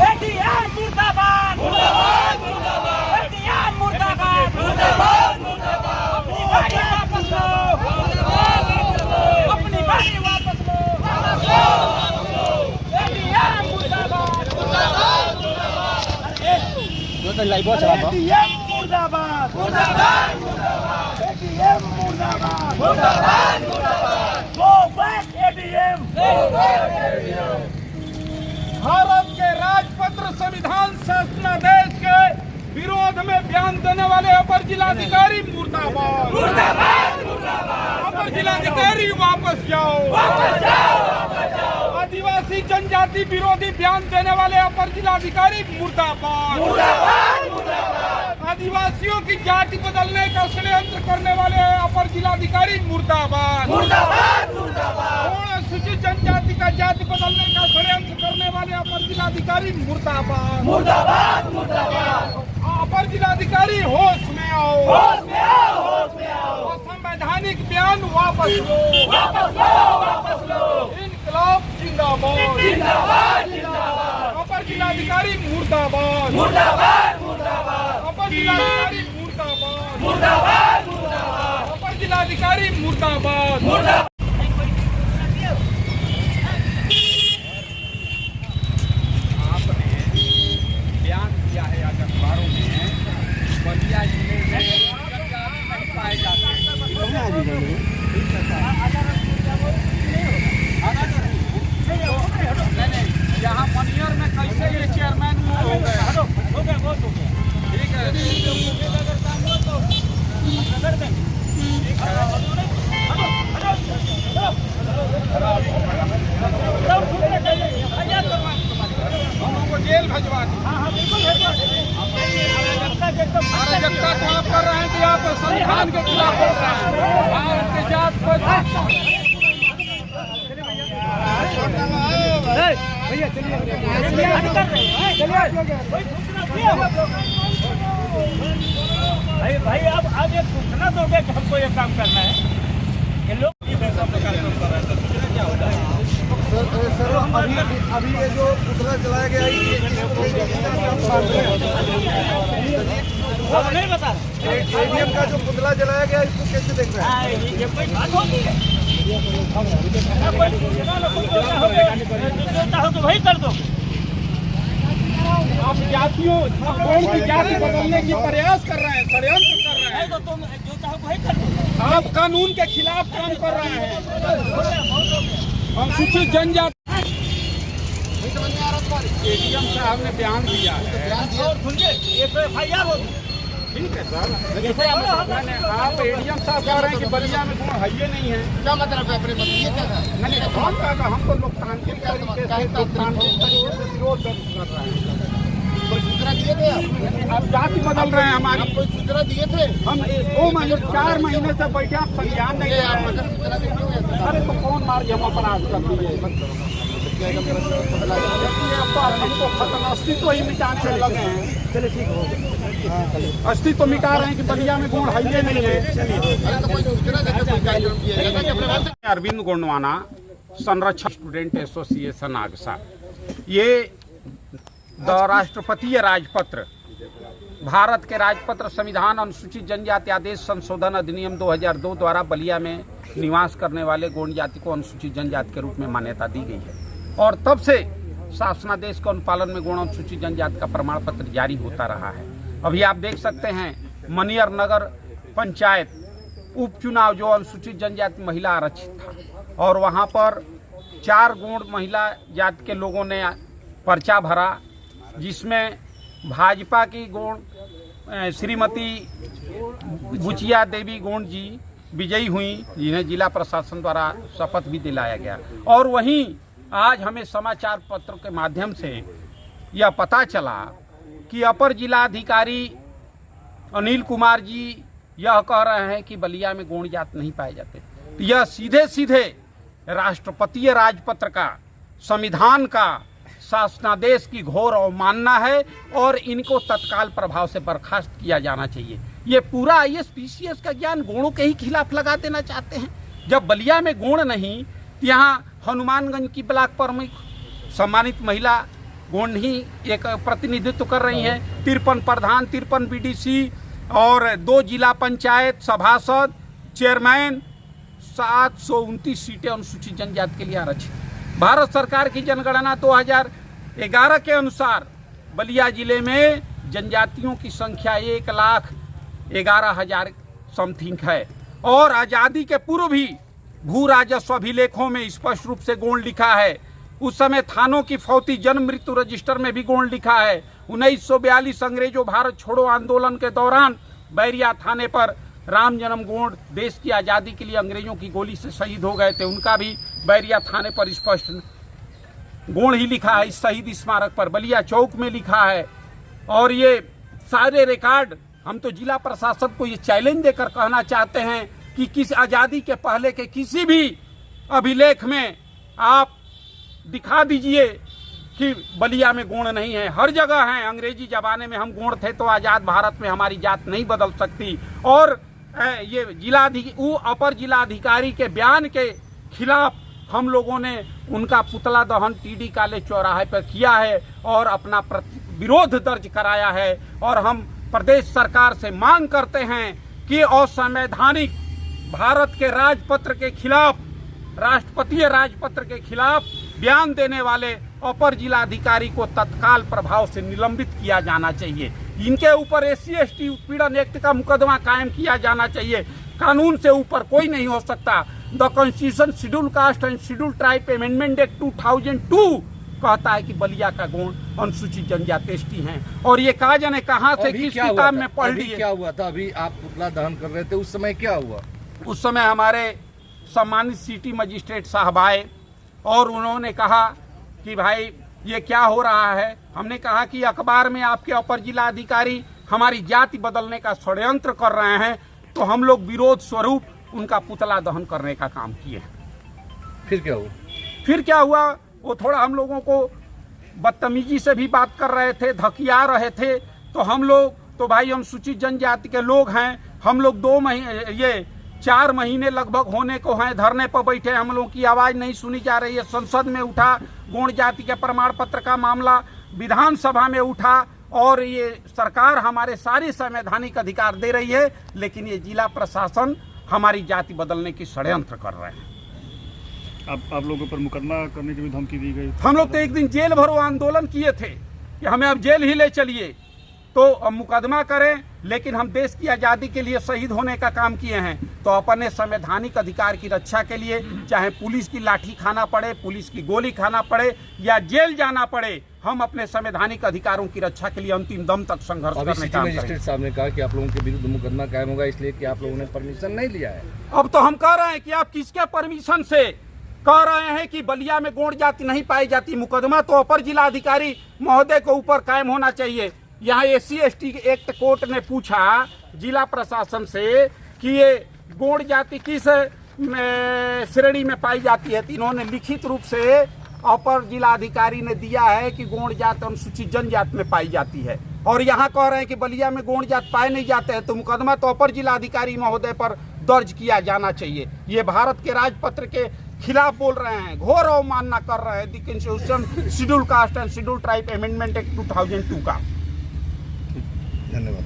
ATM मुर्दाबाद मुर्दाबाद मुर्दाबाद एटीएम मुर्दाबाद मुर्दाबाद मुर्दाबाद अपनी गाड़ी वापस लो अपनी गाड़ी वापस लो एटीएम मुर्दाबाद मुर्दाबाद जो तो लाइव चला एटीएम मुर्दाबाद मुर्दाबाद मुर्दाबाद एटीएम मुर्दाबाद मुर्दाबाद मुर्दाबाद गो बैक एटीएम भारत के राजपत्र संविधान शासनादेश के विरोध में बयान देने वाले अपर जिलाधिकारी मुर्दाबाद मुर्दाबाद मुर्दाबाद अपर जिलाधिकारी वापस जाओ आदिवासी जनजाति विरोधी बयान देने वाले अपर जिलाधिकारी मुर्दाबाद मुर्दाबाद मुर्दाबाद आदिवासियों की जाति बदलने का षड्यंत्र करने वाले अपर जिलाधिकारी मुर्दाबाद मुर्दाबाद मुर्दाबाद अनुसूचित जनजाति का जाति बदलने का षड्यंत्र करने वाले अपर जिलाधिकारी मुर्दाबाद मुर्दाबाद मुर्दाबाद अपर जिलाधिकारी होश में आओ होश में आओ होश में आओ संवैधानिक बयान वापस लो वापस लो वापस लो इनकलाब जिंदाबाद जिंदाबाद जिंदाबाद अपर जिलाधिकारी मुर्दाबाद मुर्दाबाद मुर्दाबाद अपर जिलाधिकारी मुर्दाबाद मुर्दाबाद मुर्दाबाद अपर जिलाधिकारी मुर्दाबाद मुर्दाबाद आपने बयान दिया है आज अखबारों में बलिया जिले में नहीं पाए जाते नहीं यहाँ मनियर में कैसे ये चेयरमैन हो गए ठीक है हम लोग को जेल भिजवा दी अराजकता तो आप कर रहे हैं कि आप संविधान के खिलाफ बोल रहे हैं भारत के जात को भाई भाई आप आगे सूचना दोगे कि हमको ये काम करना है ये लोग सर अभी ये जो पुतला चलाया गया नहीं बता एटीएम का जो पुतला जलाया गया इसको कैसे देख रहे हैं? ये कोई बात होती है कोई सूचना हो तो वही कर दो आप जातियों कौन की जाति बदलने की प्रयास कर रहे हैं षड्यंत्र कर रहे हैं तो तुम जो चाहो वही कर दो आप कानून के खिलाफ काम कर रहे हैं अनुसूचित जनजाति एडीएम साहब ने बयान दिया है और सुनिए ये तो एफआईआर होगी ठीक है सर लेकिन आप एडीएम साहब कह रहे हैं कि बलिया में गुण है ये नहीं है क्या मतलब है अपने ये क्या है? नहीं कौन कहता हम तो लोकतांत्रिक तरीके से विरोध कर रहे हैं कोई सूचना दिए थे आप जाति बदल रहे हैं हमारी कोई सूचना दिए थे? हम 2 महीने 4 महीने से बैठे आप संज्ञान नहीं ले रहे हैं सूचना देते हुए अरे तो कौन मार हम अपराध कर दिए हमको खत्म अस्तित्व ही मिटाने लगे हैं चलिए ठीक हो अस्तित्व मिटा रहे हैं कि बलिया में गुण है ये नहीं है अरविंद गोंडवाना संरक्षण स्टूडेंट एसोसिएशन आगसा ये द राष्ट्रपतीय राजपत्र भारत के राजपत्र संविधान अनुसूचित जनजाति आदेश संशोधन अधिनियम 2002 द्वारा बलिया में निवास करने वाले गोंड जाति को अनुसूचित जनजाति के रूप में मान्यता दी गई है और तब से शासनादेश के अनुपालन में गोंड अनुसूचित जनजाति का प्रमाण पत्र जारी होता रहा है। अभी आप देख सकते हैं मनियर नगर पंचायत उपचुनाव जो अनुसूचित जनजाति महिला आरक्षित था और वहां पर 4 गोंड महिला जाति के लोगों ने पर्चा भरा जिसमें भाजपा की गोंड श्रीमती बुचिया देवी गोंड जी विजयी हुई जिन्हें जिला प्रशासन द्वारा शपथ भी दिलाया गया। और वहीं आज हमें समाचार पत्र के माध्यम से यह पता चला कि अपर जिलाधिकारी अनिल कुमार जी यह कह रहे हैं कि बलिया में गोंड जात नहीं पाए जाते। यह सीधे सीधे राष्ट्रपतीय राजपत्र का संविधान का शासनादेश की घोर अवमानना है और इनको तत्काल प्रभाव से बर्खास्त किया जाना चाहिए। ये पूरा आईएएस पीसीएस का ज्ञान गोंडों के ही खिलाफ लगा देना चाहते हैं। जब बलिया में गोंड नहीं, यहाँ हनुमानगंज की ब्लॉक प्रमुख सम्मानित महिला गोंड ही एक प्रतिनिधित्व कर रही हैं। 53 प्रधान, 53 बीडीसी और 2 जिला पंचायत सभासद, चेयरमैन, 729 सीटें अनुसूचित जनजाति के लिए आरक्षित। भारत सरकार की जनगणना 2011 के अनुसार बलिया जिले में जनजातियों की संख्या 1,11,000 समथिंग है और आज़ादी के पूर्व भी भू राजस्व अभिलेखों में स्पष्ट रूप से गोंड लिखा है। उस समय थानों की फौती जन्म मृत्यु रजिस्टर में भी गोंड लिखा है। 1942 अंग्रेजों भारत छोड़ो आंदोलन के दौरान बैरिया थाने पर राम जन्म गोंड देश की आज़ादी के लिए अंग्रेजों की गोली से शहीद हो गए थे, उनका भी बैरिया थाने पर स्पष्ट गोंड ही लिखा है। इस शहीद स्मारक पर बलिया चौक में लिखा है। और ये सारे रिकॉर्ड हम तो जिला प्रशासन को ये चैलेंज देकर कहना चाहते हैं कि किस आज़ादी के पहले के किसी भी अभिलेख में आप दिखा दीजिए कि बलिया में गोंड नहीं है। हर जगह है। अंग्रेजी जमाने में हम गोंड थे तो आज़ाद भारत में हमारी जात नहीं बदल सकती। और ये अपर जिलाधिकारी के बयान के खिलाफ हम लोगों ने उनका पुतला दहन टीडी काले चौराहे पर किया है और अपना विरोध दर्ज कराया है। और हम प्रदेश सरकार से मांग करते हैं कि असंवैधानिक भारत के राजपत्र के खिलाफ, राष्ट्रपतीय राजपत्र के खिलाफ बयान देने वाले अपर जिलाधिकारी को तत्काल प्रभाव से निलंबित किया जाना चाहिए। इनके ऊपर SC/ST उत्पीड़न एक्ट का मुकदमा कायम किया जाना चाहिए। कानून से ऊपर कोई नहीं हो सकता। The constitution schedule caste and schedule tribe amendment act 2002 कहता है कि बलिया का गोंड अनुसूचित जनजाति ST हैं। और ये कहा जाने कहाँ से किस किताब में पढ़ लिए। क्या हुआ था? अभी आप पुतला दहन कर रहे थे, उस समय क्या हुआ? उस समय हमारे सम्मानित सिटी मजिस्ट्रेट साहब आए और उन्होंने कहा कि भाई ये क्या हो रहा है। हमने कहा कि अखबार में आपके अपर जिला अधिकारी हमारी जाति बदलने का षड्यंत्र कर रहे हैं, तो हम लोग विरोध स्वरूप उनका पुतला दहन करने का काम किए। फिर क्या हुआ? फिर क्या हुआ, वो थोड़ा हम लोगों को बदतमीजी से भी बात कर रहे थे, धकिया रहे थे। तो हम लोग तो भाई अनुसूचित जनजाति के लोग हैं। हम लोग 4 महीने लगभग होने को हैं धरने पर बैठे। हम लोगों की आवाज़ नहीं सुनी जा रही है। संसद में उठा, गोंड जाति के प्रमाण पत्र का मामला विधानसभा में उठा और ये सरकार हमारे सारे संवैधानिक अधिकार दे रही है, लेकिन ये जिला प्रशासन हमारी जाति बदलने की षड्यंत्र कर रहे हैं। आप लोगों पर मुकदमा करने की भी धमकी दी गई। हम लोग तो एक दिन जेल भरो आंदोलन किए थे कि हमें अब जेल ही ले चलिए, तो अब मुकदमा करें, लेकिन हम देश की आज़ादी के लिए शहीद होने का काम किए हैं। तो अपने संवैधानिक अधिकार की रक्षा के लिए चाहे पुलिस की लाठी खाना पड़े, पुलिस की गोली खाना पड़े या जेल जाना पड़े, हम अपने संवैधानिक अधिकारों की रक्षा के लिए अंतिम दम तक संघर्ष करने का काम करेंगे। साहब ने कहा कि आप लोगों के विरुद्ध मुकदमा कायम होगा, इसलिए कि आप लोगों ने परमिशन नहीं लिया है। अब तो हम कह रहे हैं कि आप किसके परमिशन से कह रहे हैं कि बलिया में गोंड जाति नहीं पाई जाती। मुकदमा तो अपर जिला अधिकारी महोदय को ऊपर कायम होना चाहिए। यहाँ SC/ST एक्ट कोर्ट ने पूछा जिला प्रशासन से कि ये गोंड जाति किस श्रेणी में पाई जाती है, तो इन्होंने लिखित रूप से अपर जिला अधिकारी ने दिया है कि गोंड जात अनुसूचित जनजाति में पाई जाती है। और यहाँ कह रहे हैं कि बलिया में गोंड जात पाए नहीं जाते हैं, तो मुकदमा तो अपर जिला अधिकारी महोदय पर दर्ज किया जाना चाहिए। ये भारत के राजपत्र के खिलाफ बोल रहे हैं, घोर अवमानना कर रहे हैं the constitution schedule caste and schedule tribe amendment act 2002 का। धन्यवाद।